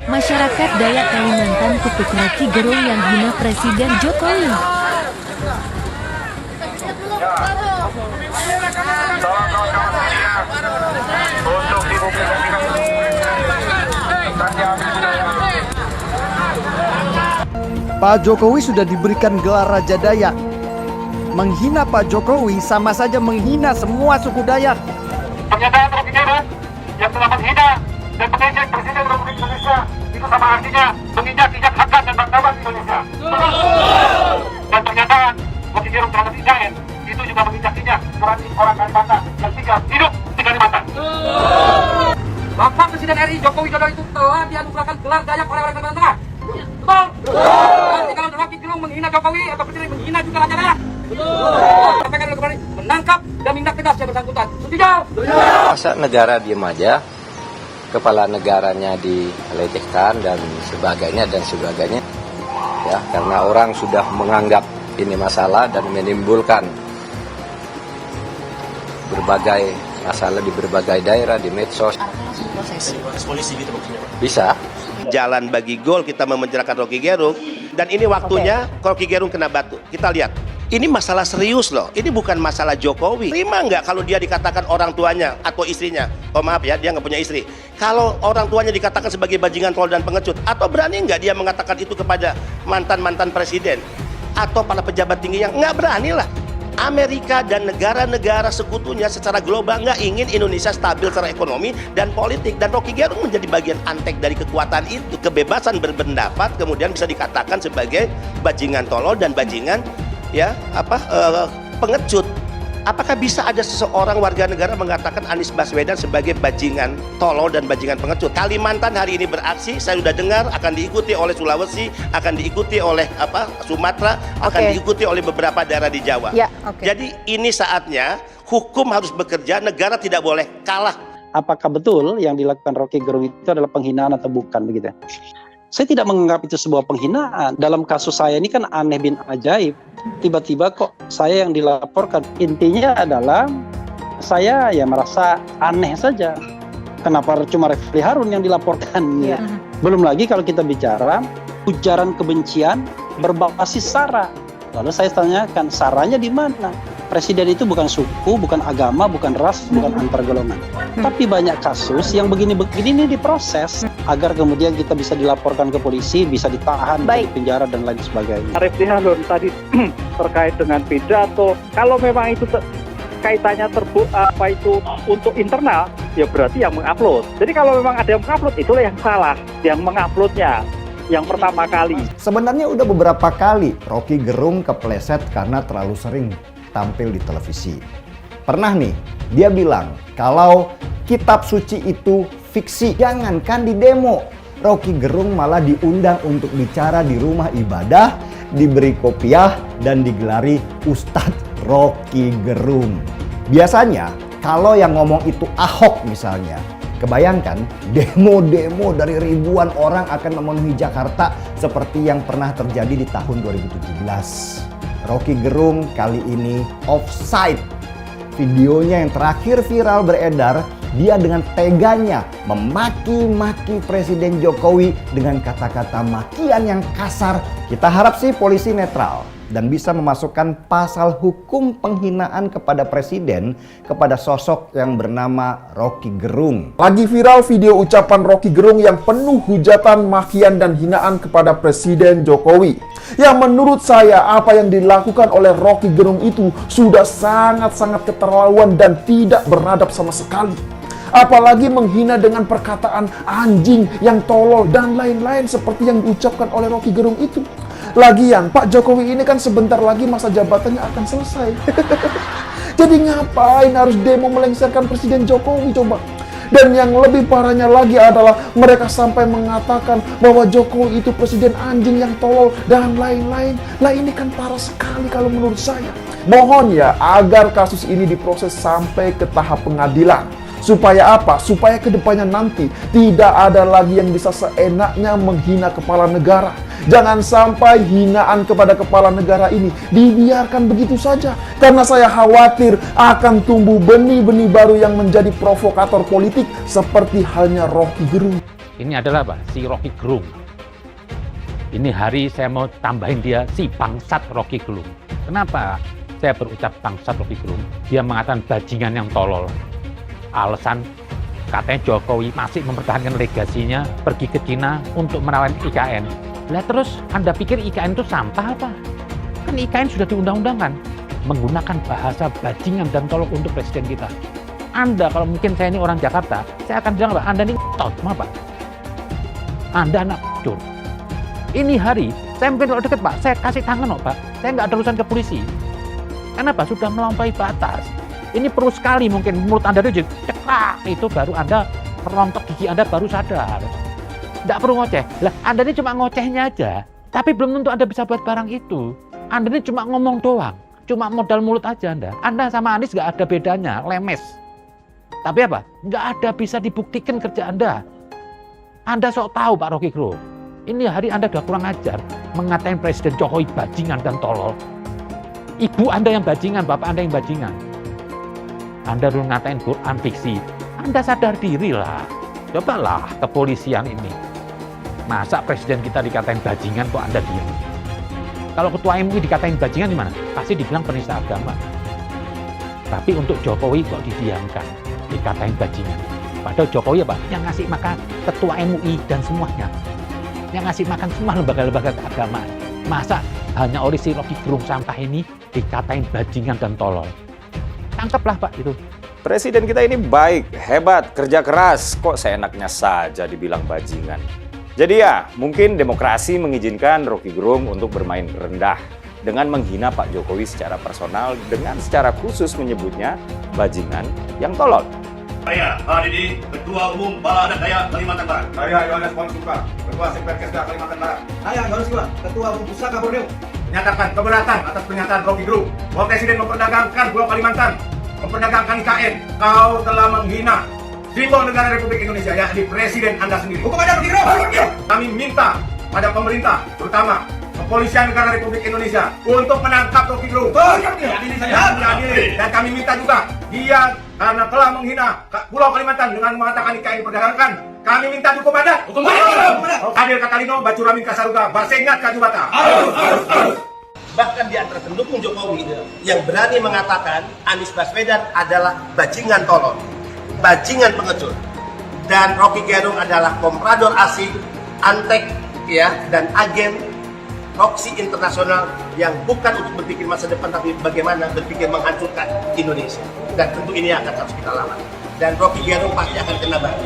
Masyarakat Dayak Kalimantan kutuk Rocky Gerung yang hina Presiden Jokowi. Pak Jokowi sudah diberikan gelar Raja Dayak. Menghina Pak Jokowi sama saja menghina semua suku Dayak. Pernyataan Rocky Gerung yang telah menghina dan mengejek Presiden Republik Indonesia itu sama artinya menginjak-injak harkat dan martabat Indonesia. Dan pernyataan Rocky Gerung terhadap Israel itu juga menginjak-injak orang Kalimantan yang tinggal hidup di Kalimantan. Bapak Presiden RI Joko Widodo itu telah dianugerahkan gelar Dayak oleh orang Kalimantan Tengah. Betul? Berarti kalau Rocky Gerung menghina Jokowi atau Presiden menghina juga Raja Dayak. Sampaikan kembali menangkap dan menindak tegas yang bersangkutan. Setuju? Masa negara diam aja, kepala negaranya dilecehkan dan sebagainya ya, karena orang sudah menganggap ini masalah dan menimbulkan berbagai masalah di berbagai daerah di medsos. Bisa. Jalan bagi gol kita memenjarakan Rocky Gerung, dan ini waktunya Rocky Gerung kena batu. Kita lihat. Ini masalah serius loh, ini bukan masalah Jokowi. Terima nggak kalau dia dikatakan orang tuanya atau istrinya? Oh maaf ya, dia nggak punya istri. Kalau orang tuanya dikatakan sebagai bajingan tol dan pengecut, atau berani nggak dia mengatakan itu kepada mantan-mantan presiden? Atau para pejabat tinggi yang nggak berani lah. Amerika dan negara-negara sekutunya secara global nggak ingin Indonesia stabil secara ekonomi dan politik. Dan Rocky Gerung menjadi bagian antek dari kekuatan itu. Kebebasan berpendapat kemudian bisa dikatakan sebagai bajingan tolol dan bajingan pengecut. Apakah bisa ada seseorang warga negara mengatakan Anies Baswedan sebagai bajingan tolol dan bajingan pengecut? Kalimantan hari ini beraksi, saya sudah dengar akan diikuti oleh Sulawesi, akan diikuti oleh Sumatera, akan diikuti oleh beberapa daerah di Jawa. Jadi ini saatnya hukum harus bekerja, negara tidak boleh kalah. Apakah betul yang dilakukan Rocky Gerung itu adalah penghinaan atau bukan begitu? Saya tidak menganggap itu sebuah penghinaan. Dalam kasus saya ini kan aneh bin ajaib. Tiba-tiba kok saya yang dilaporkan. Intinya adalah saya ya merasa aneh saja. Kenapa cuma Refli Harun yang dilaporkan? Ya. Belum lagi kalau kita bicara ujaran kebencian berbasis SARA. Lalu saya tanyakan, SARA-nya di mana? Presiden itu bukan suku, bukan agama, bukan ras, bukan antar golongan. Tapi banyak kasus yang begini-begini ini diproses agar kemudian kita bisa dilaporkan ke polisi, bisa ditahan, bisa dipenjara dan lain sebagainya. Refli Harun tadi terkait dengan pidato, kalau memang itu kaitannya untuk internal, ya berarti yang mengupload. Jadi kalau memang ada yang mengupload, itulah yang salah, yang menguploadnya. Yang pertama kali. Sebenarnya udah beberapa kali Rocky Gerung kepleset karena terlalu sering tampil di televisi. Pernah nih, dia bilang kalau kitab suci itu fiksi, jangankan di demo. Rocky Gerung malah diundang untuk bicara di rumah ibadah, diberi kopiah dan digelari Ustadz Rocky Gerung. Biasanya kalau yang ngomong itu Ahok misalnya, kebayangkan demo-demo dari ribuan orang akan memenuhi Jakarta seperti yang pernah terjadi di tahun 2017. Rocky Gerung kali ini offside. Videonya yang terakhir viral beredar, dia dengan teganya memaki-maki Presiden Jokowi dengan kata-kata makian yang kasar. Kita harap sih polisi netral dan bisa memasukkan pasal hukum penghinaan kepada presiden kepada sosok yang bernama Rocky Gerung. Lagi viral video ucapan Rocky Gerung yang penuh hujatan, makian, dan hinaan kepada Presiden Jokowi. Yang menurut saya apa yang dilakukan oleh Rocky Gerung itu sudah sangat-sangat keterlaluan dan tidak beradab sama sekali. Apalagi menghina dengan perkataan anjing, yang tolol, dan lain-lain seperti yang diucapkan oleh Rocky Gerung itu. Lagian, Pak Jokowi ini kan sebentar lagi masa jabatannya akan selesai. Jadi ngapain harus demo melengsarkan Presiden Jokowi coba? Dan yang lebih parahnya lagi adalah mereka sampai mengatakan bahwa Jokowi itu presiden anjing yang tolol dan lain-lain. Lah ini kan parah sekali kalau menurut saya. Mohon ya agar kasus ini diproses sampai ke tahap pengadilan. Supaya apa? Supaya kedepannya nanti tidak ada lagi yang bisa seenaknya menghina kepala negara. Jangan sampai hinaan kepada kepala negara ini dibiarkan begitu saja. Karena saya khawatir akan tumbuh benih-benih baru yang menjadi provokator politik seperti halnya Rocky Gerung. ini adalah apa? Si Rocky Gerung. Ini hari saya mau tambahin dia si bangsat Rocky Gerung. Kenapa saya berucap bangsat Rocky Gerung? Dia mengatakan bajingan yang tolol. Alasan katanya Jokowi masih mempertahankan legasinya pergi ke Cina untuk merawat IKN. Lah terus Anda pikir IKN itu sampah apa? Kan IKN sudah diundang-undangkan menggunakan bahasa bajingan dan tolol untuk presiden kita. Anda kalau mungkin saya ini orang Jakarta, saya akan bilang, Pak, Anda ini tot, Pak. Anda anak cur. Ini hari, saya mungkin kalau deket Pak, saya kasih tangan Pak. Saya nggak ada urusan ke polisi. Kenapa? Sudah melampaui batas. Ini perlu sekali mungkin mulut Anda itu ceklak, itu baru Anda merontok gigi Anda baru sadar. Nggak perlu ngoceh. Lah, Anda ini cuma ngocehnya aja, tapi belum tentu Anda bisa buat barang itu. Anda ini cuma ngomong doang, cuma modal mulut aja Anda. Anda sama Anies nggak ada bedanya, lemes. Tapi apa? Nggak ada bisa dibuktikan kerja Anda. Anda sok tahu Pak Rocky Gerung. Ini hari Anda sudah kurang ajar mengatain Presiden Jokowi bajingan dan tolol. Ibu Anda yang bajingan, Bapak Anda yang bajingan. Anda dulu ngatain Quran fiksi. Anda sadar diri lah. Cobalah kepolisian ini. Masa Presiden kita dikatain bajingan kok Anda diam? Kalau Ketua MUI dikatain bajingan gimana? Pasti dibilang penista agama. Tapi untuk Jokowi kok didiamkan, dikatain bajingan. Padahal Jokowi apa? Yang ngasih makan Ketua MUI dan semuanya. Yang ngasih makan semua lembaga-lembaga keagamaan. Masa hanya oleh si Rocky Gerung sampah ini dikatain bajingan dan tolol? Tangkaplah Pak itu. Presiden kita ini baik, hebat, kerja keras, kok seenaknya saja dibilang bajingan. Jadi ya, mungkin demokrasi mengizinkan Rocky Gerung untuk bermain rendah dengan menghina Pak Jokowi secara personal dengan secara khusus menyebutnya bajingan yang tolol. Saya Hadidi, Ketua Umum Bala Adat Dayak Kalimantan Barat. Saya Yohanes Ponsuka, Ketua Seperkesda Kalimantan Barat. Saya Yohanes Iwan, Ketua Umum Pusaka Borneo. Menyatakan keberatan atas pernyataan Rocky Gerung bahwa Presiden memperdagangkan Pulau Kalimantan, memperdagangkan IKN. Kau telah menghina simbol negara Republik Indonesia, yakni Presiden Anda sendiri. Hukum ada Rocky Gerung. Kami minta pada pemerintah, terutama Kepolisian Negara Republik Indonesia, untuk menangkap Rocky Gerung. Dan kami minta juga dia karena telah menghina Pulau Kalimantan dengan mengatakan IKN diperdagangkan. Kami minta hukum adat. Adil Katalino, Bacuramin Kasaruga, Basengat Kajubata. Bahkan di antara pendukung Jokowi yang berani mengatakan Anies Baswedan adalah bajingan tolol, bajingan pengecut, dan Rocky Gerung adalah komprador asing, antek, ya, dan agen proksi internasional yang bukan untuk berpikir masa depan, tapi bagaimana berpikir menghancurkan Indonesia. Dan tentu ini akan harus kita lawan. Dan Rocky Gerung pasti akan kena batu.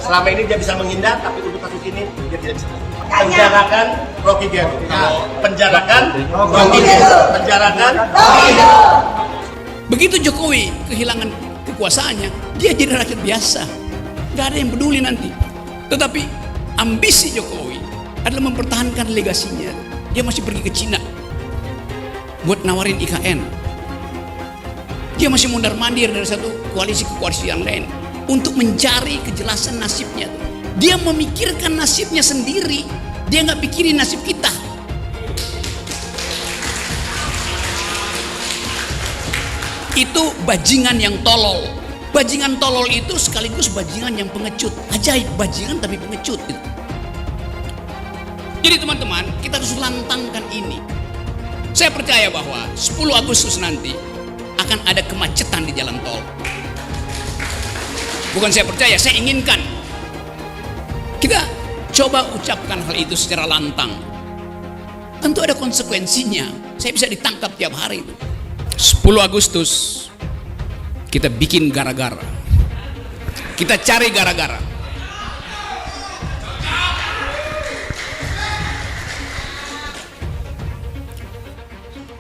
Selama ini dia bisa menghindar, tapi untuk kasus ini dia tidak bisa. Penjarakan Rocky Gerung. Penjarakan Rocky Gerung. Penjarakan Rocky Gerung. Begitu Jokowi kehilangan kekuasaannya, dia jadi rakyat biasa. Gak ada yang peduli nanti. Tetapi ambisi Jokowi adalah mempertahankan legasinya. Dia masih pergi ke Cina buat nawarin IKN. Dia masih mondar-mandir dari satu koalisi ke koalisi yang lain untuk mencari kejelasan nasibnya. Dia memikirkan nasibnya sendiri. Dia nggak pikirin nasib kita. Itu bajingan yang tolol. Bajingan tolol itu sekaligus bajingan yang pengecut. Ajaib, bajingan tapi pengecut. Jadi teman-teman, kita harus lantangkan ini. Saya percaya bahwa 10 Agustus nanti akan ada kemacetan di jalan tol. Bukan saya percaya, saya inginkan. Kita coba ucapkan hal itu secara lantang. Tentu ada konsekuensinya. Saya bisa ditangkap tiap hari. 10 Agustus kita bikin gara-gara. Kita cari gara-gara.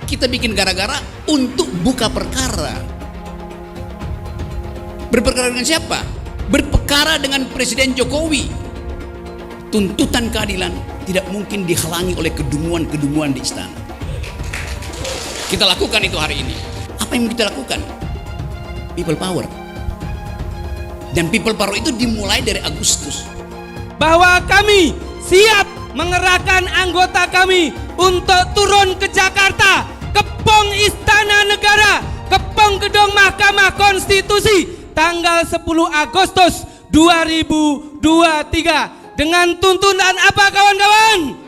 Kita bikin gara-gara untuk buka perkara. Berperkara dengan siapa? Berperkara dengan Presiden Jokowi. Tuntutan keadilan tidak mungkin dihalangi oleh kedunguan-kedunguan di istana. Kita lakukan itu hari ini. Apa yang kita lakukan? People power. Dan people power itu dimulai dari Agustus. Bahwa kami siap mengerahkan anggota kami untuk turun ke Jakarta, Kepong Istana Negara, Kepong Gedung Mahkamah Konstitusi, tanggal 10 Agustus 2023. Dengan tuntutan apa kawan-kawan?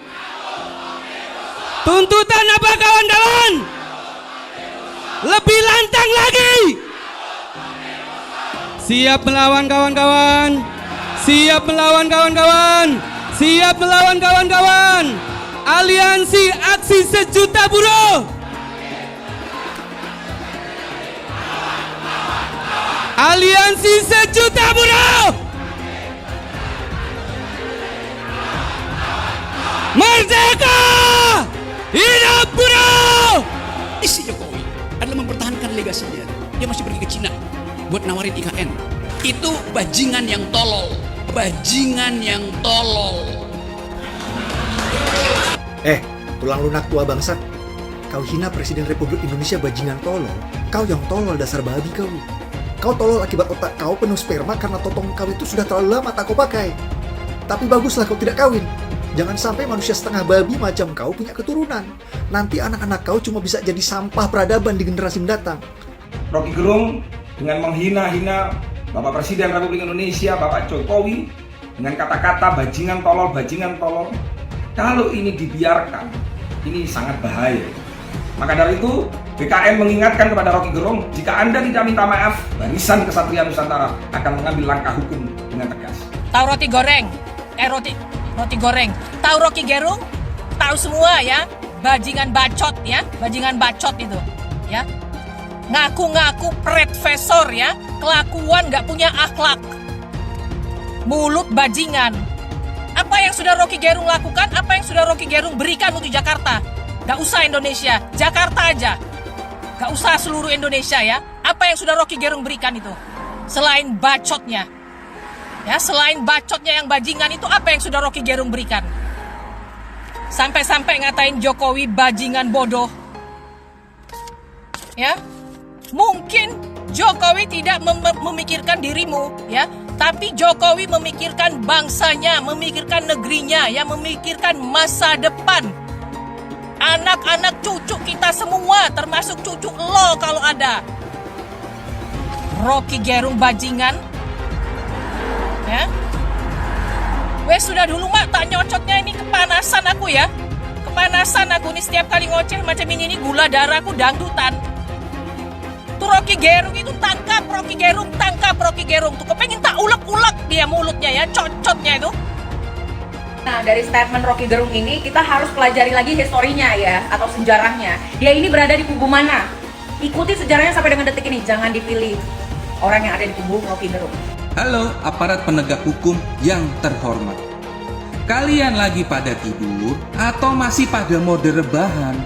Tuntutan apa kawan-kawan? Lebih lantang lagi. Siap melawan kawan-kawan. Siap melawan kawan-kawan. Siap melawan kawan-kawan. Aliansi Aksi Sejuta Buruh. Aliansi Sejuta Buruh. Merdeka! Hidup buruh! Isi Jokowi adalah mempertahankan legasinya. Dia masih pergi ke Cina buat nawarin IKN. Itu bajingan yang tolol. Bajingan yang tolol. Tulang lunak tua bangsat. Kau hina Presiden Republik Indonesia bajingan tolol. Kau yang tolol, dasar babi kau. Kau tolol akibat otak kau penuh sperma karena totong kau itu sudah terlalu lama tak kau pakai. Tapi baguslah kau tidak kawin. Jangan sampai manusia setengah babi macam kau punya keturunan. Nanti anak-anak kau cuma bisa jadi sampah peradaban di generasi mendatang. Rocky Gerung dengan menghina-hina Bapak Presiden Republik Indonesia, Bapak Jokowi, dengan kata-kata bajingan tolol. Kalau ini dibiarkan, ini sangat bahaya. Maka dari itu, BKN mengingatkan kepada Rocky Gerung, jika Anda tidak minta maaf, Barisan Kesatria Nusantara akan mengambil langkah hukum dengan tegas. Tahu roti goreng? Roti goreng. Tahu Rocky Gerung? Tahu semua ya. Bajingan bacot ya. Bajingan bacot itu. Ya. Ngaku-ngaku profesor ya. Kelakuan gak punya akhlak. Mulut bajingan. Apa yang sudah Rocky Gerung lakukan? Apa yang sudah Rocky Gerung berikan untuk Jakarta? Gak usah Indonesia. Jakarta aja. Gak usah seluruh Indonesia ya. Apa yang sudah Rocky Gerung berikan itu? Selain bacotnya. Ya, selain bacotnya yang bajingan itu, apa yang sudah Rocky Gerung berikan? Sampai-sampai ngatain Jokowi bajingan bodoh. Ya, mungkin Jokowi tidak memikirkan dirimu, ya, tapi Jokowi memikirkan bangsanya, memikirkan negerinya, ya, memikirkan masa depan. Anak-anak cucu kita semua, termasuk cucu lo kalau ada. Rocky Gerung bajingan. Ya, wes sudah dulu mak tak nyocotnya ini kepanasan aku ya, kepanasan aku nih setiap kali ngoceh macam ini gula darahku dangdutan. Tuh Rocky Gerung itu tangkap Rocky Gerung tuh kepengen tak ulek-ulek dia mulutnya ya, cocotnya itu. Nah dari statement Rocky Gerung ini kita harus pelajari lagi historinya ya atau sejarahnya. Dia ini berada di kubu mana? Ikuti sejarahnya sampai dengan detik ini, jangan dipilih orang yang ada di kubu Rocky Gerung. Halo aparat penegak hukum yang terhormat. Kalian lagi pada tidur atau masih pada mode rebahan?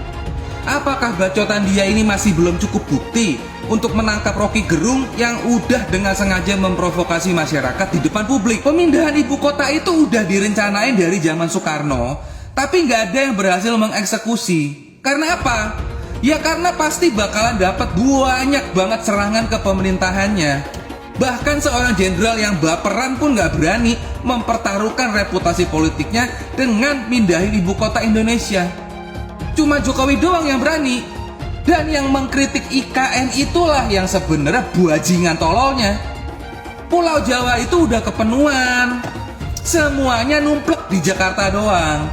Apakah bacotan dia ini masih belum cukup bukti untuk menangkap Rocky Gerung yang udah dengan sengaja memprovokasi masyarakat di depan publik? Pemindahan ibu kota itu udah direncanain dari zaman Soekarno, tapi nggak ada yang berhasil mengeksekusi. Karena apa? Ya karena pasti bakalan dapat banyak banget serangan ke pemerintahannya. Bahkan seorang jenderal yang baperan pun gak berani mempertaruhkan reputasi politiknya dengan mindahin ibu kota Indonesia. Cuma Jokowi doang yang berani. Dan yang mengkritik IKN itulah yang sebenarnya bajingan tololnya. Pulau Jawa itu udah kepenuhan. Semuanya numplek di Jakarta doang.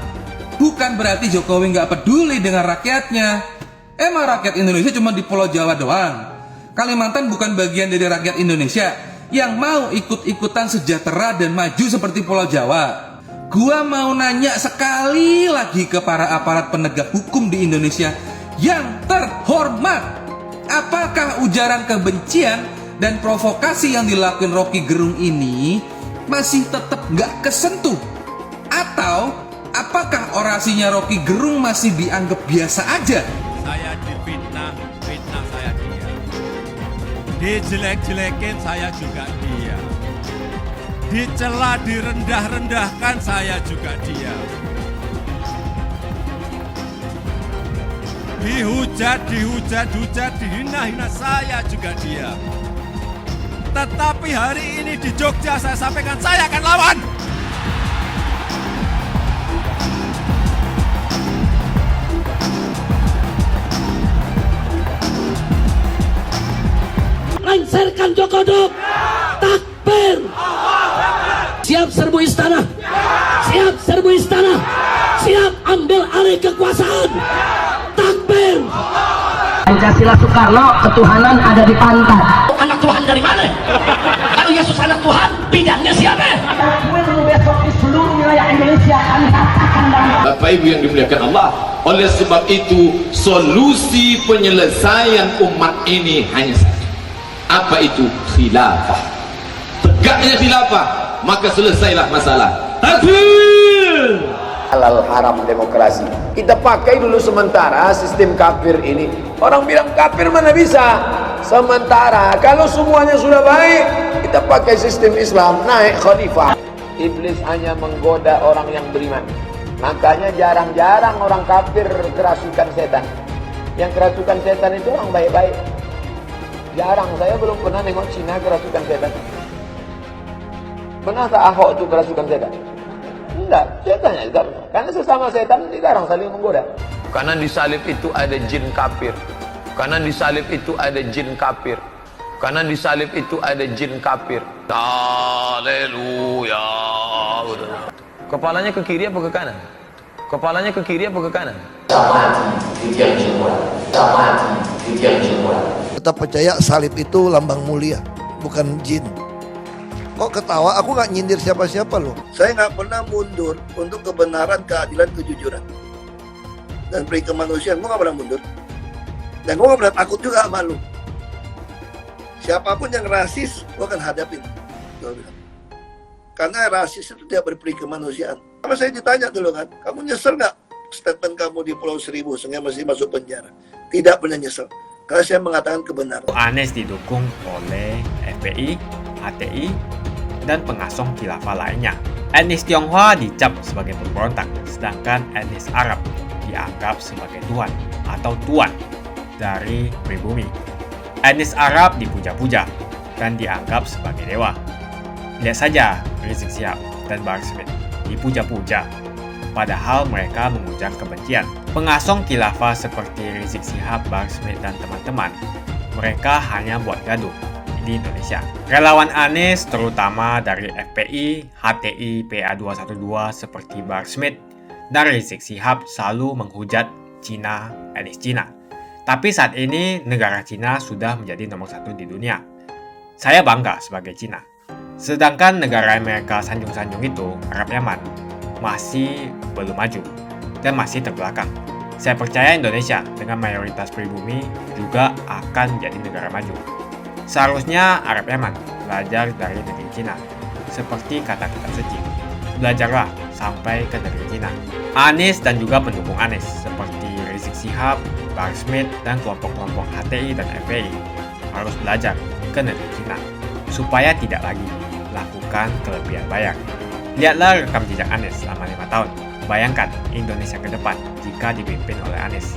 Bukan berarti Jokowi gak peduli dengan rakyatnya. Emang rakyat Indonesia cuma di Pulau Jawa doang? Kalimantan bukan bagian dari rakyat Indonesia yang mau ikut-ikutan sejahtera dan maju seperti Pulau Jawa. Gua mau nanya sekali lagi ke para aparat penegak hukum di Indonesia yang terhormat. Apakah ujaran kebencian dan provokasi yang dilakukan Rocky Gerung ini masih tetap gak kesentuh? Atau apakah orasinya Rocky Gerung masih dianggap biasa aja? Saya difitnah saya dia. Dijelek-jelekin saya juga dia. Dicela, direndah-rendahkan saya juga dia. Dihujat, dihina-hina saya juga dia. Tetapi hari ini di Jogja saya sampaikan saya akan lawan. Lengserkan Jokodok, takbir, siap serbu istana. serbu istana, siap ambil alih kekuasaan. Takbir. Pancasila Soekarno, ketuhanan ada di pantat. Anak Tuhan dari mana? Kalau Yesus anak Tuhan, bidangnya siapa? Besok di seluruh wilayah Indonesia kami katakan dalam Bapak Ibu yang dimuliakan Allah, oleh sebab itu solusi penyelesaian umat ini hanya satu. Apa itu? Khilafah. Tegaknya khilafah, maka selesailah masalah. Takbir! Halal haram demokrasi. Kita pakai dulu sementara sistem kafir ini. Orang bilang kafir mana bisa? Sementara kalau semuanya sudah baik, kita pakai sistem Islam, naik khalifah. Iblis hanya menggoda orang yang beriman. Makanya jarang-jarang orang kafir kerasukan setan. Yang kerasukan setan itu orang baik-baik. Jarang, saya belum pernah nengok Cina kerasukan setan. Pernah tak Ahok itu kerasukan setan? Enggak, setannya juga. Karena sesama setan dilarang saling menggoda. Karena di salib itu ada jin kafir. Karena di salib itu ada jin kafir. Karena di salib itu ada jin kafir. Haleluya. Kepalanya ke kiri apa ke kanan? Kepalanya ke kiri apa ke kanan? Kita percaya salib itu lambang mulia, bukan jin. Kok ketawa? Aku nggak nyindir siapa-siapa loh. Saya nggak pernah mundur untuk kebenaran, keadilan, kejujuran. Dan peri kemanusiaan, gue nggak pernah mundur. Dan gue nggak pernah takut juga sama lu. Siapapun yang rasis, gue akan hadapin. Karena rasis itu tidak berperi kemanusiaan. Sama saya ditanya dulu kan, kamu nyesel nggak statement kamu di Pulau Seribu sehingga masih masuk penjara? Tidak pernah nyesel. Karena saya mengatakan kebenaran. Anies didukung oleh FPI, HTI, dan pengasong khilafah lainnya. Etnis Tionghoa dicap sebagai pemberontak, sedangkan etnis Arab dianggap sebagai tuan atau tuan dari pribumi. Etnis Arab dipuja-puja dan dianggap sebagai dewa. Lihat saja Rizik Syihab dan Bahar Smith dipuja-puja, padahal mereka mengujar kebencian. Pengasong khilafah seperti Rizik Syihab, Bahar Smith, dan teman-teman, mereka hanya buat gaduh di Indonesia. Relawan Anies, terutama dari FPI, HTI, PA212 seperti Bahar Smith dan Rizik Syihab selalu menghujat Cina, etnis Cina. Tapi saat ini negara Cina sudah menjadi nomor 1 di dunia. Saya bangga sebagai Cina. Sedangkan negara Amerika sanjung-sanjung itu, Arab Yaman, masih belum maju dan masih terbelakang. Saya percaya Indonesia dengan mayoritas pribumi juga akan jadi negara maju. Seharusnya Arab Yaman belajar dari negeri Cina, seperti kata kitab suci. Belajarlah sampai ke negeri Cina. Anies dan juga pendukung Anies seperti Rizik Syihab, Bahar Smith, dan kelompok-kelompok HTI dan FPI harus belajar ke negeri Cina supaya tidak lagi lakukan kelebihan bayar. Lihatlah rekam jejak Anies selama 5 tahun. Bayangkan Indonesia ke depan jika dipimpin oleh Anies.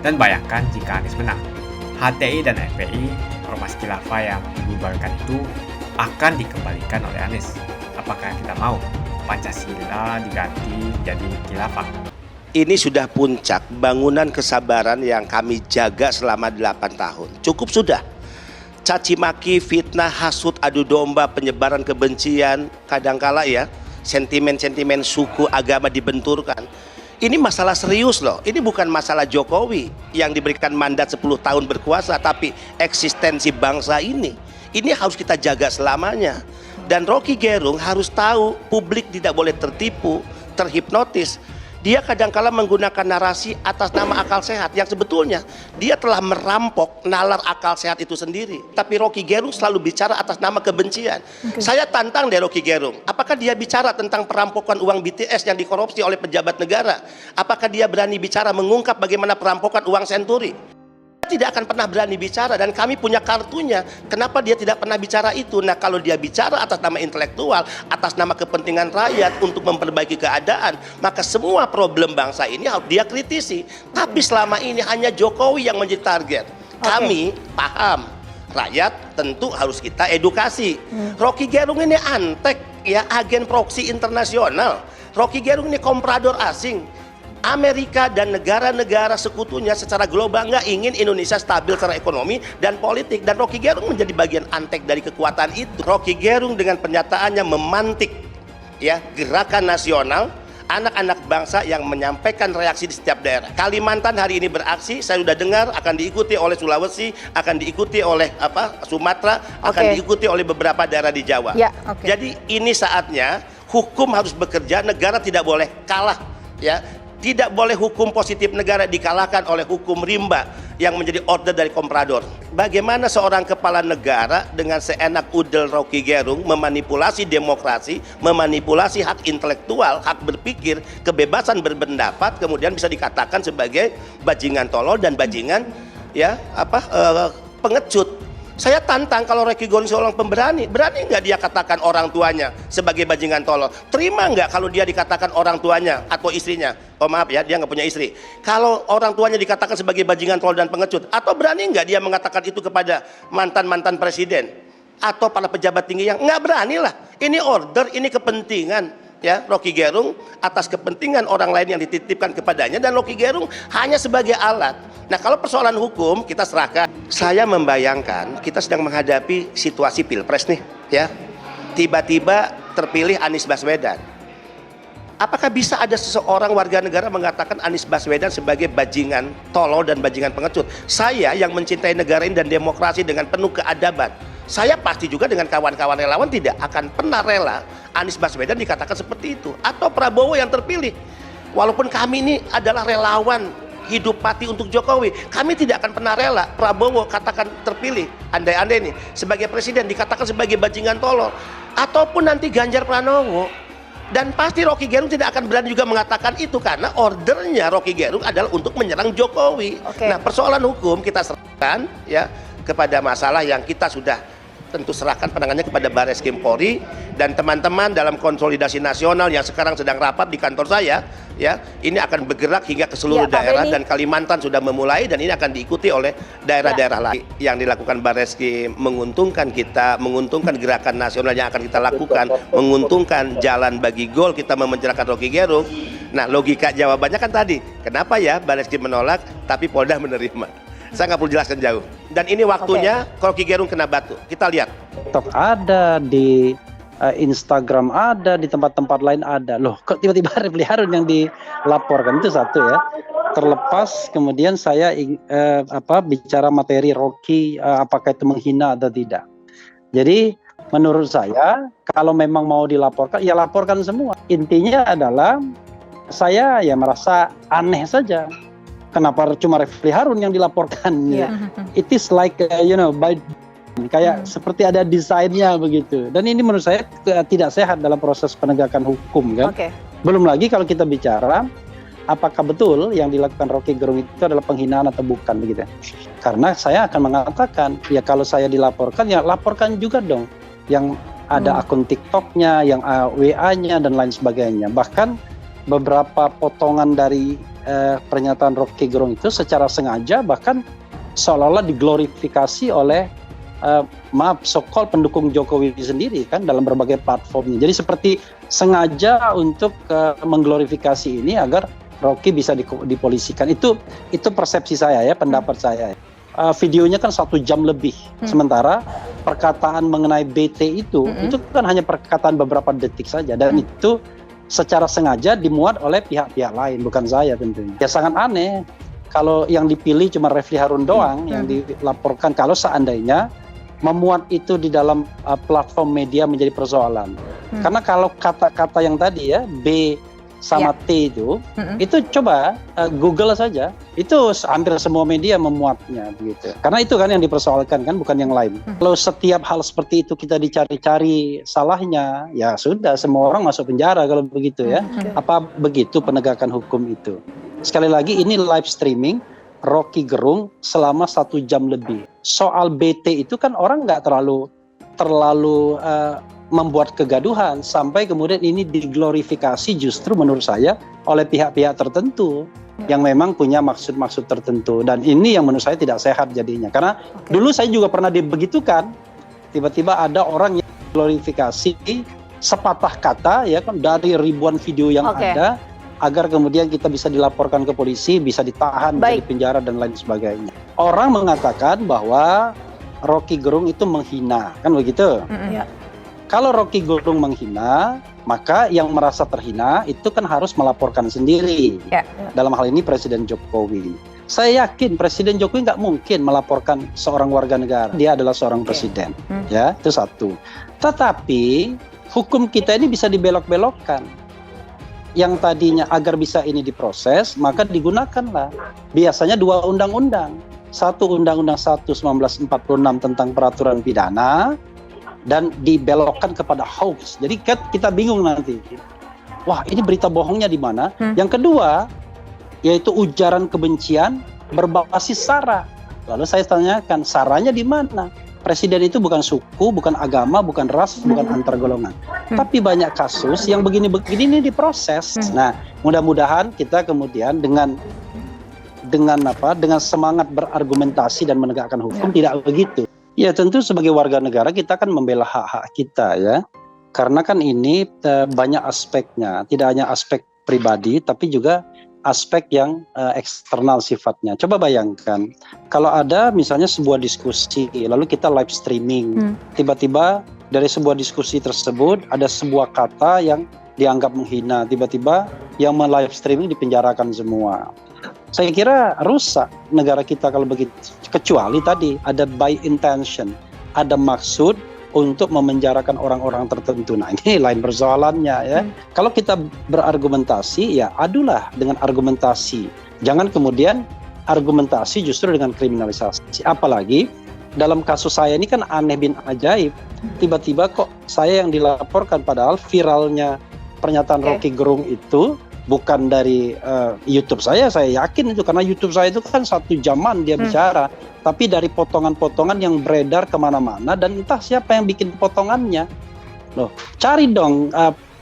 Dan bayangkan jika Anies menang. HTI dan FPI, ormas khilafah yang dibubarkan itu akan dikembalikan oleh Anies. Apakah kita mau Pancasila diganti jadi khilafah? Ini sudah puncak bangunan kesabaran yang kami jaga selama 8 tahun. Cukup sudah. Caci maki, fitnah, hasut, adu domba, penyebaran kebencian, kadangkala ya, sentimen-sentimen suku, agama dibenturkan. Ini masalah serius loh. Ini bukan masalah Jokowi yang diberikan mandat 10 tahun berkuasa, tapi eksistensi bangsa ini. Ini harus kita jaga selamanya. Dan Rocky Gerung harus tahu publik tidak boleh tertipu, terhipnotis. Dia kadangkala menggunakan narasi atas nama akal sehat yang sebetulnya dia telah merampok nalar akal sehat itu sendiri. Tapi Rocky Gerung selalu bicara atas nama kebencian. Saya tantang deh Rocky Gerung. Apakah dia bicara tentang perampokan uang BTS yang dikorupsi oleh pejabat negara? Apakah dia berani bicara mengungkap bagaimana perampokan uang Senturi? Tidak akan pernah berani bicara, dan kami punya kartunya. Kenapa dia tidak pernah bicara itu? Nah, kalau dia bicara atas nama intelektual, atas nama kepentingan rakyat untuk memperbaiki keadaan, maka semua problem bangsa ini harus dia kritisi. Tapi selama ini hanya Jokowi yang menjadi target. Kami paham, rakyat tentu harus kita edukasi. Rocky Gerung ini antek ya, agen proksi internasional. Rocky Gerung ini komprador asing. Amerika dan negara-negara sekutunya secara global nggak ingin Indonesia stabil secara ekonomi dan politik, dan Rocky Gerung menjadi bagian antek dari kekuatan itu. Rocky Gerung dengan pernyataannya memantik ya gerakan nasional anak-anak bangsa yang menyampaikan reaksi di setiap daerah. Kalimantan hari ini beraksi, saya sudah dengar akan diikuti oleh Sulawesi, akan diikuti oleh Sumatera, akan diikuti oleh beberapa daerah di Jawa. Ya, Jadi ini saatnya hukum harus bekerja, negara tidak boleh kalah, ya. Tidak boleh hukum positif negara dikalahkan oleh hukum rimba yang menjadi order dari komprador. Bagaimana seorang kepala negara dengan seenak udel Rocky Gerung memanipulasi demokrasi, memanipulasi hak intelektual, hak berpikir, kebebasan berpendapat, kemudian bisa dikatakan sebagai bajingan tolol dan bajingan pengecut. Saya tantang kalau Rocky Gerung seorang pemberani, berani nggak dia katakan orang tuanya sebagai bajingan tolol? Terima nggak kalau dia dikatakan orang tuanya atau istrinya? Oh maaf ya, dia nggak punya istri. Kalau orang tuanya dikatakan sebagai bajingan tolol dan pengecut, atau berani nggak dia mengatakan itu kepada mantan-mantan presiden atau para pejabat tinggi yang nggak berani lah? Ini order, ini kepentingan. Ya, Rocky Gerung atas kepentingan orang lain yang dititipkan kepadanya, dan Rocky Gerung hanya sebagai alat. Nah, kalau persoalan hukum kita serahkan. Saya membayangkan kita sedang menghadapi situasi pilpres nih, ya. Tiba-tiba terpilih Anies Baswedan. Apakah bisa ada seseorang warga negara mengatakan Anies Baswedan sebagai bajingan tolol dan bajingan pengecut? Saya yang mencintai negara ini dan demokrasi dengan penuh keadaban, saya pasti juga dengan kawan-kawan relawan tidak akan pernah rela Anies Baswedan dikatakan seperti itu, atau Prabowo yang terpilih. Walaupun kami ini adalah relawan hidup mati untuk Jokowi, kami tidak akan pernah rela Prabowo katakan terpilih, andai-andai nih sebagai presiden dikatakan sebagai bajingan tolol, ataupun nanti Ganjar Pranowo. Dan pasti Rocky Gerung tidak akan berani juga mengatakan itu, karena ordernya Rocky Gerung adalah untuk menyerang Jokowi. Nah, persoalan hukum kita serahkan ya kepada masalah yang kita sudah tentu serahkan penanganannya kepada Barreskrim Polri dan teman-teman dalam konsolidasi nasional yang sekarang sedang rapat di kantor saya, ya. Ini akan bergerak hingga ke seluruh daerah, dan Kalimantan sudah memulai, dan ini akan diikuti oleh daerah-daerah lain. Yang dilakukan Barreskrim menguntungkan kita, menguntungkan gerakan nasional yang akan kita lakukan, menguntungkan jalan bagi gol kita memenjarakan Rocky Gerung. Nah, logika jawabannya kan tadi, kenapa ya Barreskrim menolak tapi Polda menerima? Saya nggak perlu jelaskan jauh. Dan ini waktunya Rocky Gerung kena batu. Kita lihat. TikTok ada, di Instagram ada, di tempat-tempat lain ada. Loh, kok tiba-tiba Refli Harun yang dilaporkan? Itu satu ya. Terlepas kemudian saya bicara materi Rocky, apakah itu menghina atau tidak. Jadi menurut saya kalau memang mau dilaporkan, ya laporkan semua. Intinya adalah saya ya merasa aneh saja. Kenapa cuma Refli Harun yang dilaporkan? It is like kayak seperti ada desainnya begitu. Dan ini menurut saya tidak sehat dalam proses penegakan hukum kan. Belum lagi kalau kita bicara apakah betul yang dilakukan Rocky Gerung itu adalah penghinaan atau bukan begitu. Karena saya akan mengatakan ya kalau saya dilaporkan ya laporkan juga dong yang ada akun TikToknya, yang WA-nya dan lain sebagainya. Bahkan beberapa potongan dari pernyataan Rocky Gerung itu secara sengaja bahkan seolah-olah diglorifikasi oleh so-called pendukung Jokowi sendiri kan dalam berbagai platformnya. Jadi seperti sengaja untuk mengglorifikasi ini agar Rocky bisa dipolisikan. Itu persepsi saya ya, pendapat saya. Videonya kan 1 jam lebih, sementara perkataan mengenai BT itu kan hanya perkataan beberapa detik saja, dan itu secara sengaja dimuat oleh pihak-pihak lain, bukan saya tentunya. Ya sangat aneh kalau yang dipilih cuma Refli Harun doang yang dilaporkan, kalau seandainya memuat itu di dalam platform media menjadi persoalan. Karena kalau kata-kata yang tadi ya B sama T itu coba Google saja, itu hampir semua media memuatnya begitu. Karena itu kan yang dipersoalkan kan, bukan yang lain. Kalau setiap hal seperti itu kita dicari-cari salahnya, ya sudah semua orang masuk penjara kalau begitu ya. Apa begitu penegakan hukum itu? Sekali lagi ini live streaming Rocky Gerung selama 1 jam lebih. Soal BT itu kan orang nggak terlalu membuat kegaduhan sampai kemudian ini diglorifikasi justru menurut saya oleh pihak-pihak tertentu yang memang punya maksud-maksud tertentu, dan ini yang menurut saya tidak sehat jadinya. Karena dulu saya juga pernah dibegitukan, tiba-tiba ada orang yang glorifikasi sepatah kata ya kan dari ribuan video yang ada agar kemudian kita bisa dilaporkan ke polisi, bisa ditahan, bisa dipenjara dan lain sebagainya. Orang mengatakan bahwa Rocky Gerung itu menghina, kan begitu? Kalau Rocky Gerung menghina, maka yang merasa terhina itu kan harus melaporkan sendiri. Dalam hal ini Presiden Jokowi. Saya yakin Presiden Jokowi nggak mungkin melaporkan seorang warga negara. Dia adalah seorang presiden. Ya, itu satu. Tetapi hukum kita ini bisa dibelok-belokkan. Yang tadinya agar bisa ini diproses, maka digunakanlah biasanya dua undang-undang. Satu Undang-Undang 1 1946 tentang peraturan pidana, dan dibelokkan kepada hoax. Jadi kita bingung nanti. Wah, ini berita bohongnya di mana? Yang kedua, yaitu ujaran kebencian berbasis sara. Lalu saya tanyakan, saranya di mana? Presiden itu bukan suku, bukan agama, bukan ras, bukan antar golongan. Tapi banyak kasus yang begini-begini ini diproses. Nah, mudah-mudahan kita kemudian dengan semangat berargumentasi dan menegakkan hukum tidak begitu. Ya, tentu sebagai warga negara kita kan membela hak-hak kita ya. Karena kan ini banyak aspeknya, tidak hanya aspek pribadi tapi juga aspek yang eksternal sifatnya. Coba bayangkan, kalau ada misalnya sebuah diskusi, lalu kita live streaming, tiba-tiba dari sebuah diskusi tersebut ada sebuah kata yang dianggap menghina, tiba-tiba yang live streaming dipenjarakan semua. Saya kira rusak negara kita kalau begitu. Kecuali tadi ada by intention, ada maksud untuk memenjarakan orang-orang tertentu. Nah, ini lain persoalannya ya. Kalau kita berargumentasi, ya adulah dengan argumentasi. Jangan kemudian argumentasi justru dengan kriminalisasi. Apalagi dalam kasus saya ini kan aneh bin ajaib. Tiba-tiba kok saya yang dilaporkan, padahal viralnya pernyataan Rocky Gerung itu bukan dari YouTube saya yakin itu, karena YouTube saya itu kan 1 jaman dia bicara, tapi dari potongan-potongan yang beredar kemana-mana, dan entah siapa yang bikin potongannya. Loh, cari dong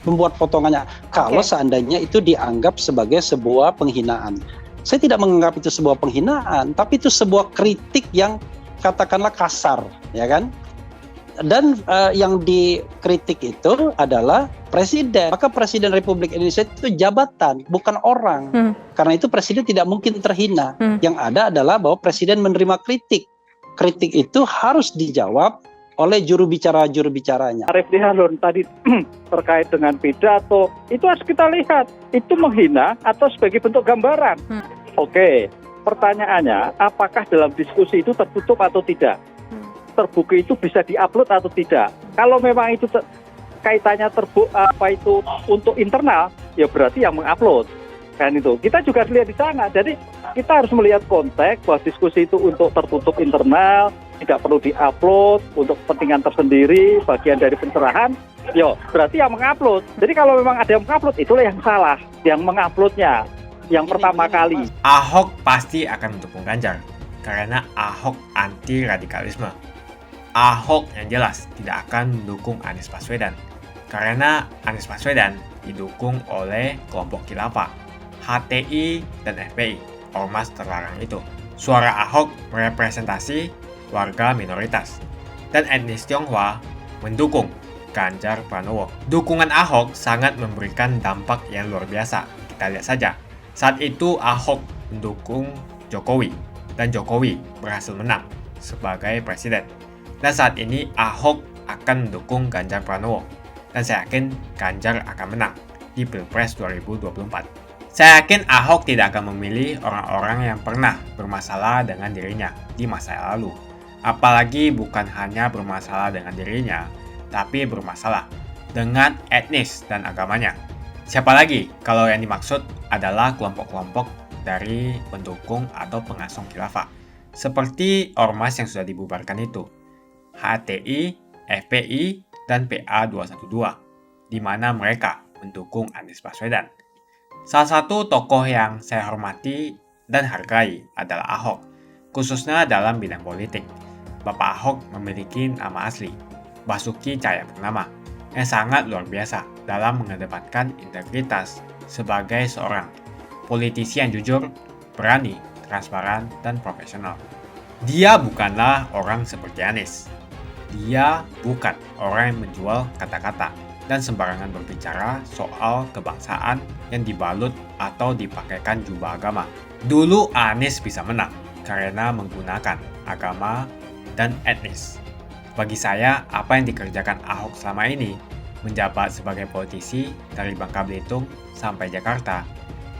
pembuat potongannya. Kalau seandainya itu dianggap sebagai sebuah penghinaan, saya tidak menganggap itu sebuah penghinaan, tapi itu sebuah kritik yang katakanlah kasar, ya kan? Dan yang dikritik itu adalah presiden. Maka Presiden Republik Indonesia itu jabatan, bukan orang. Karena itu presiden tidak mungkin terhina. Yang ada adalah bahwa presiden menerima kritik. Kritik itu harus dijawab oleh juru bicaranya. Arif Dihalun tadi terkait dengan pidato, itu harus kita lihat, itu menghina atau sebagai bentuk gambaran. Oke, pertanyaannya, apakah dalam diskusi itu tertutup atau tidak? Terbuka itu bisa diupload atau tidak? Kalau memang itu kaitannya untuk internal, ya berarti yang mengupload kan itu. Kita juga harus lihat di sana. Jadi kita harus melihat konteks bahwa diskusi itu untuk tertutup internal, tidak perlu diupload untuk kepentingan tersendiri, bagian dari pencerahan. Yo, berarti yang mengupload. Jadi kalau memang ada yang mengupload, itulah yang salah, yang menguploadnya yang pertama kali. Ahok pasti akan mendukung Ganjar karena Ahok anti radikalisme. Ahok yang jelas tidak akan mendukung Anies Baswedan karena Anies Baswedan didukung oleh kelompok khilafah, HTI dan FPI, ormas terlarang itu. Suara Ahok merepresentasi warga minoritas dan etnis Tionghoa mendukung Ganjar Pranowo. Dukungan Ahok sangat memberikan dampak yang luar biasa. Kita lihat saja, saat itu Ahok mendukung Jokowi dan Jokowi berhasil menang sebagai presiden. Dan saat ini Ahok akan mendukung Ganjar Pranowo. Dan saya yakin Ganjar akan menang di Pilpres 2024. Saya yakin Ahok tidak akan memilih orang-orang yang pernah bermasalah dengan dirinya di masa lalu. Apalagi bukan hanya bermasalah dengan dirinya, tapi bermasalah dengan etnis dan agamanya. Siapa lagi kalau yang dimaksud adalah kelompok-kelompok dari pendukung atau pengasong khilafah. Seperti ormas yang sudah dibubarkan itu. HTI, FPI, dan PA212, di mana mereka mendukung Anies Baswedan. Salah satu tokoh yang saya hormati dan hargai adalah Ahok, khususnya dalam bidang politik. Bapak Ahok memiliki nama asli, Basuki Cahayapurnama, yang sangat luar biasa dalam mengedepankan integritas sebagai seorang politisi yang jujur, berani, transparan, dan profesional. Dia bukanlah orang seperti Anies. Dia bukan orang yang menjual kata-kata dan sembarangan berbicara soal kebangsaan yang dibalut atau dipakaikan jubah agama. Dulu Anies bisa menang karena menggunakan agama dan etnis. Bagi saya, apa yang dikerjakan Ahok selama ini, menjabat sebagai politisi dari Bangka Belitung sampai Jakarta,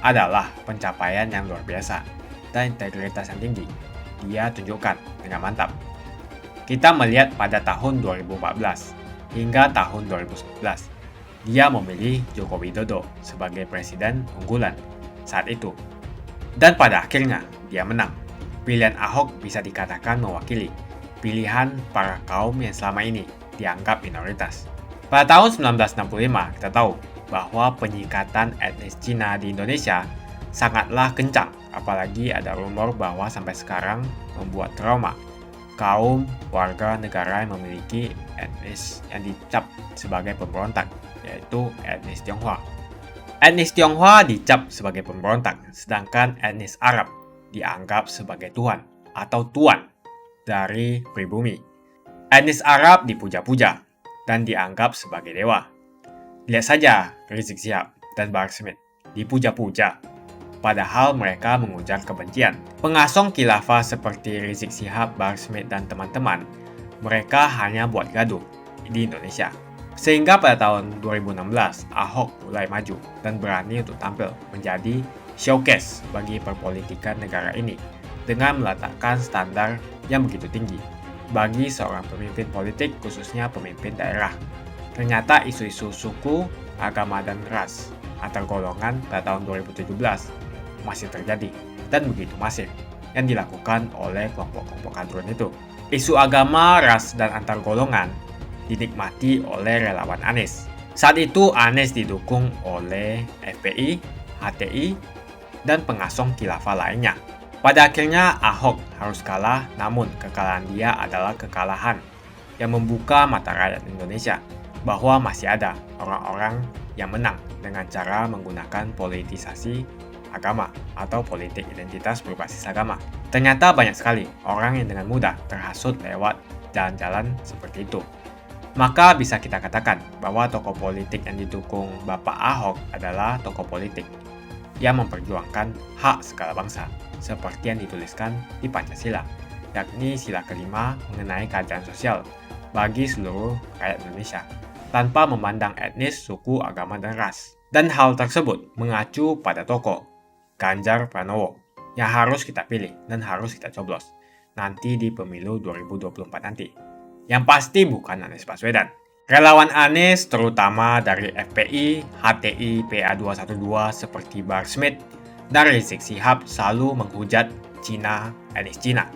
adalah pencapaian yang luar biasa dan integritas yang tinggi. Dia tunjukkan dengan mantap. Kita melihat pada tahun 2014 hingga tahun 2011, dia memilih Joko Widodo sebagai presiden unggulan saat itu. Dan pada akhirnya, dia menang. Pilihan Ahok bisa dikatakan mewakili pilihan para kaum yang selama ini dianggap minoritas. Pada tahun 1965, kita tahu bahwa penyikatan etnis Cina di Indonesia sangatlah kencang, apalagi ada rumor bahwa sampai sekarang membuat trauma kaum warga negara yang memiliki etnis yang dicap sebagai pemberontak, yaitu etnis Tionghoa. Etnis Tionghoa dicap sebagai pemberontak, sedangkan etnis Arab dianggap sebagai tuhan atau tuan dari pribumi. Etnis Arab dipuja-puja dan dianggap sebagai dewa. Lihat saja Rizik Syihab dan Bahar Smith dipuja-puja, padahal mereka mengujar kebencian. Pengasong khilafah seperti Rizik Syihab, Bahar Smith, dan teman-teman, mereka hanya buat gaduh di Indonesia. Sehingga pada tahun 2016, Ahok mulai maju dan berani untuk tampil menjadi showcase bagi perpolitikan negara ini dengan meletakkan standar yang begitu tinggi bagi seorang pemimpin politik, khususnya pemimpin daerah. Ternyata isu-isu suku, agama, dan ras antar golongan pada tahun 2017 masih terjadi dan begitu masif yang dilakukan oleh kelompok-kelompok kadrun itu. Isu agama, ras, dan antar golongan dinikmati oleh relawan Anies. Saat itu Anies didukung oleh FPI, HTI, dan pengasong khilafah lainnya. Pada akhirnya Ahok harus kalah, namun kekalahan dia adalah kekalahan yang membuka mata rakyat Indonesia bahwa masih ada orang-orang yang menang dengan cara menggunakan politisasi agama atau politik identitas berbasis agama. Ternyata banyak sekali orang yang dengan mudah terhasut lewat jalan-jalan seperti itu. Maka bisa kita katakan bahwa tokoh politik yang didukung Bapak Ahok adalah tokoh politik yang memperjuangkan hak segala bangsa, seperti yang dituliskan di Pancasila, yakni sila kelima mengenai keadilan sosial bagi seluruh rakyat Indonesia, tanpa memandang etnis, suku, agama, dan ras. Dan hal tersebut mengacu pada tokoh Ganjar Pranowo yang harus kita pilih dan harus kita coblos nanti di pemilu 2024 nanti. Yang pasti bukan Anies Baswedan. Relawan Anies, terutama dari FPI, HTI, PA212 seperti Bahar Smith dan Rizik Syihab selalu menghujat Cina, etnis Cina.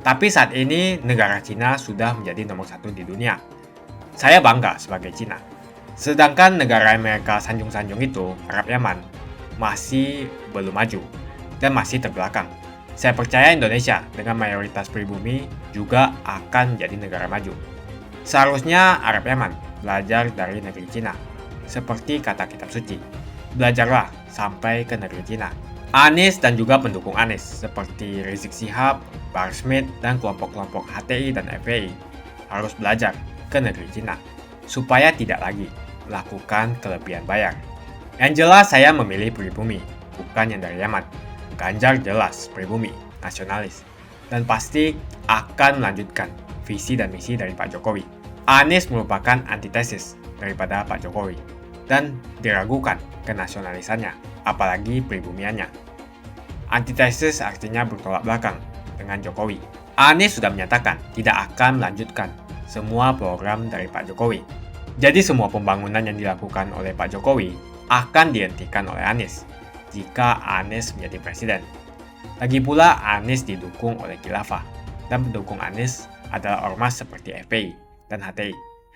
Tapi saat ini negara Cina sudah menjadi nomor 1 di dunia. Saya bangga sebagai Cina. Sedangkan negara yang mereka sanjung-sanjung itu, Arab Yaman, masih belum maju dan masih terbelakang. Saya percaya Indonesia dengan mayoritas pribumi juga akan menjadi negara maju. Seharusnya Arab Yaman belajar dari negeri Cina. Seperti kata kitab suci, belajarlah sampai ke negeri Cina. Anies dan juga pendukung Anies seperti Rizik Syihab, Bahar Smith, dan kelompok-kelompok HTI dan FPI harus belajar ke negeri Cina supaya tidak lagi melakukan kelebihan bayar. Yang jelas saya memilih pribumi, bukan yang dari Yaman. Ganjar jelas pribumi, nasionalis, dan pasti akan melanjutkan visi dan misi dari Pak Jokowi. Anies merupakan antitesis daripada Pak Jokowi dan diragukan kenasionalisannya, apalagi pribumiannya. Antitesis artinya bertolak belakang dengan Jokowi. Anies sudah menyatakan tidak akan melanjutkan semua program dari Pak Jokowi. Jadi semua pembangunan yang dilakukan oleh Pak Jokowi akan dihentikan oleh Anies jika Anies menjadi presiden. Lagi pula Anies didukung oleh khilafah dan pendukung Anies adalah ormas seperti FPI dan HTI.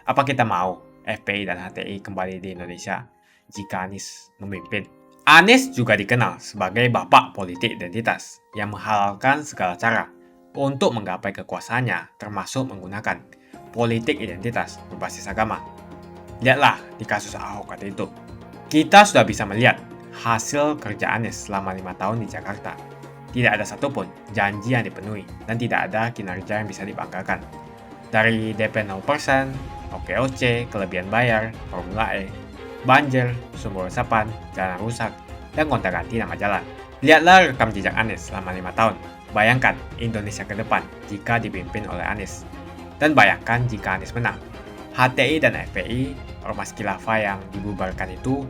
Apa kita mau FPI dan HTI kembali di Indonesia jika Anies memimpin? Anies juga dikenal sebagai bapak politik identitas yang menghalalkan segala cara untuk menggapai kekuasaannya, termasuk menggunakan politik identitas berbasis agama. Lihatlah di kasus Ahok waktu itu. Kita sudah bisa melihat hasil kerja Anies selama 5 tahun di Jakarta. Tidak ada satupun janji yang dipenuhi dan tidak ada kinerja yang bisa dibanggakan. Dari DP 0%, OKOC, kelebihan bayar, Formula E, banjir, sumber resapan, jalan rusak, dan gonta-ganti nama jalan. Lihatlah rekam jejak Anies selama 5 tahun. Bayangkan Indonesia ke depan jika dipimpin oleh Anies. Dan bayangkan jika Anies menang, HTI dan FPI, ormas khilafah yang dibubarkan itu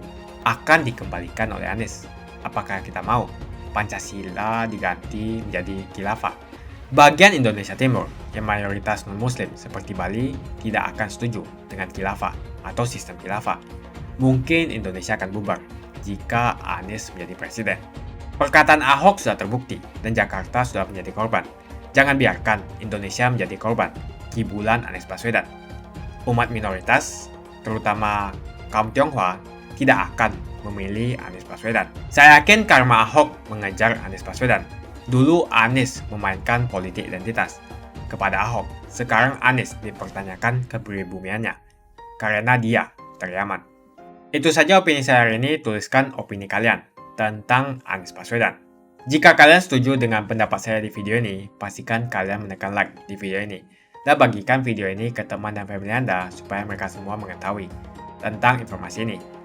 akan dikembalikan oleh Anies. Apakah kita mau Pancasila diganti menjadi khilafah? Bagian Indonesia Timur yang mayoritas non-muslim seperti Bali tidak akan setuju dengan khilafah atau sistem khilafah. Mungkin Indonesia akan bubar jika Anies menjadi presiden. Perkataan Ahok sudah terbukti dan Jakarta sudah menjadi korban. Jangan biarkan Indonesia menjadi korban kibulan Anies Baswedan. Umat minoritas, terutama kaum Tionghoa, tidak akan memilih Anies Baswedan. Saya yakin karma Ahok mengejar Anies Baswedan. Dulu Anies memainkan politik identitas kepada Ahok. Sekarang Anies dipertanyakan kepribumiannya karena dia teriaman. Itu saja opini saya hari ini. Tuliskan opini kalian tentang Anies Baswedan. Jika kalian setuju dengan pendapat saya di video ini, pastikan kalian menekan like di video ini. Dan bagikan video ini ke teman dan family Anda supaya mereka semua mengetahui tentang informasi ini.